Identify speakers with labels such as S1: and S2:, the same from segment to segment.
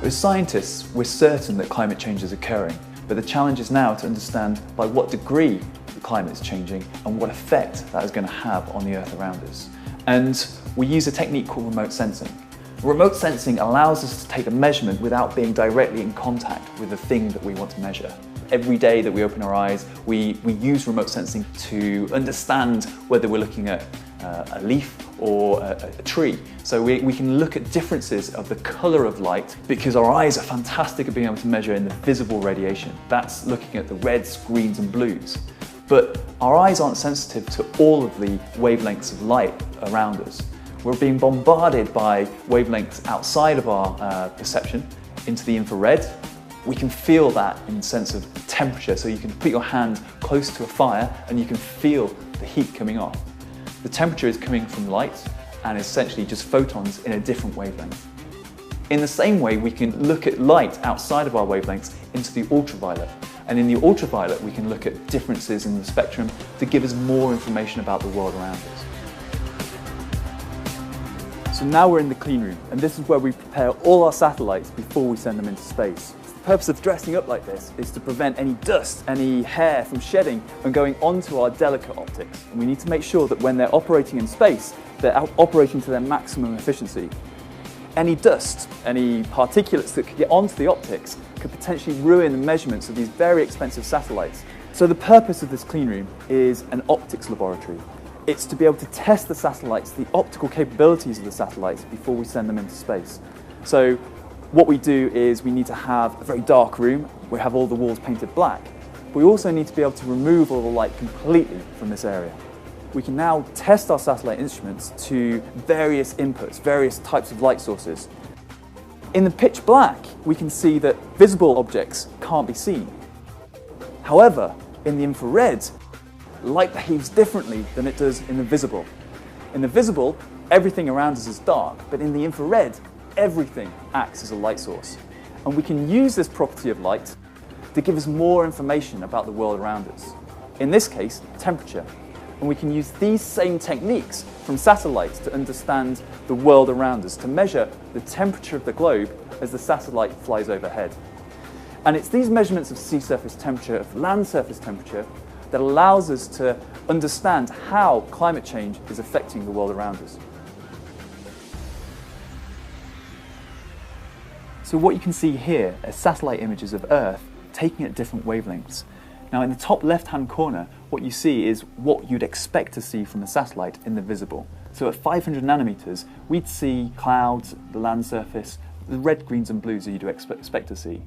S1: As scientists, we're certain that climate change is occurring, but the challenge is now to understand by what degree the climate is changing and what effect that is going to have on the Earth around us. And we use a technique called remote sensing. Remote sensing allows us to take a measurement without being directly in contact with the thing that we want to measure. Every day that we open our eyes, we use remote sensing to understand whether we're looking at a leaf or a tree. So we can look at differences of the colour of light because our eyes are fantastic at being able to measure in the visible radiation. That's looking at the reds, greens and blues. But our eyes aren't sensitive to all of the wavelengths of light around us. We're being bombarded by wavelengths outside of our perception into the infrared. We can feel that in the sense of temperature, so you can put your hand close to a fire and you can feel the heat coming off. The temperature is coming from light and essentially just photons in a different wavelength. In the same way, we can look at light outside of our wavelengths into the ultraviolet. And in the ultraviolet, we can look at differences in the spectrum to give us more information about the world around us. So now we're in the clean room, and this is where we prepare all our satellites before we send them into space. The purpose of dressing up like this is to prevent any dust, any hair from shedding and going onto our delicate optics. And we need to make sure that when they're operating in space, they're operating to their maximum efficiency. Any dust, any particulates that could get onto the optics could potentially ruin the measurements of these very expensive satellites. So the purpose of this clean room is an optics laboratory. It's to be able to test the satellites, the optical capabilities of the satellites before we send them into space. So what we do is we need to have a very dark room. We have all the walls painted black. But we also need to be able to remove all the light completely from this area. We can now test our satellite instruments to various inputs, various types of light sources. In the pitch black, we can see that visible objects can't be seen. However, in the infrared, light behaves differently than it does in the visible. In the visible, everything around us is dark, but in the infrared, everything acts as a light source. And we can use this property of light to give us more information about the world around us. In this case, temperature. And we can use these same techniques from satellites to understand the world around us, to measure the temperature of the globe as the satellite flies overhead. And it's these measurements of sea surface temperature, of land surface temperature, that allows us to understand how climate change is affecting the world around us. So what you can see here are satellite images of Earth taken at different wavelengths. Now in the top left-hand corner, what you see is what you'd expect to see from a satellite in the visible. So at 500 nanometers, we'd see clouds, the land surface, the red, greens and blues that you'd expect to see.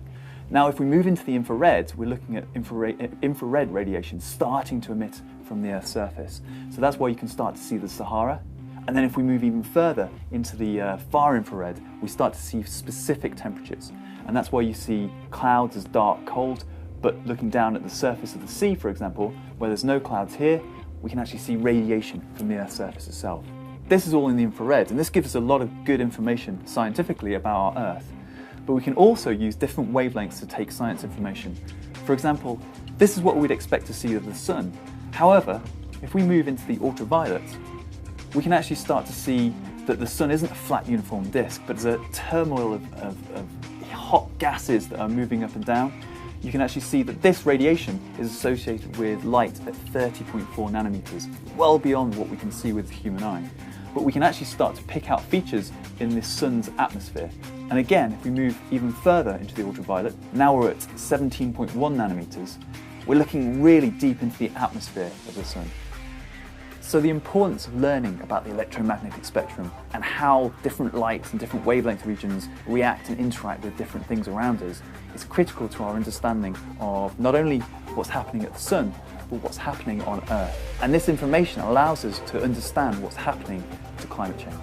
S1: Now if we move into the infrared, we're looking at infrared radiation starting to emit from the Earth's surface. So that's why you can start to see the Sahara. And then if we move even further into the far infrared, we start to see specific temperatures. And that's why you see clouds as dark, cold, but looking down at the surface of the sea, for example, where there's no clouds here, we can actually see radiation from the Earth's surface itself. This is all in the infrared, and this gives us a lot of good information scientifically about our Earth. But we can also use different wavelengths to take science information. For example, this is what we'd expect to see of the sun. However, if we move into the ultraviolet, we can actually start to see that the sun isn't a flat uniform disk, but there's a turmoil of hot gases that are moving up and down. You can actually see that this radiation is associated with light at 30.4 nanometers, well beyond what we can see with the human eye. But we can actually start to pick out features in this sun's atmosphere. And again, if we move even further into the ultraviolet, now we're at 17.1 nanometers, we're looking really deep into the atmosphere of the sun. So the importance of learning about the electromagnetic spectrum and how different lights and different wavelength regions react and interact with different things around us is critical to our understanding of not only what's happening at the sun, but what's happening on Earth. And this information allows us to understand what's happening to climate change.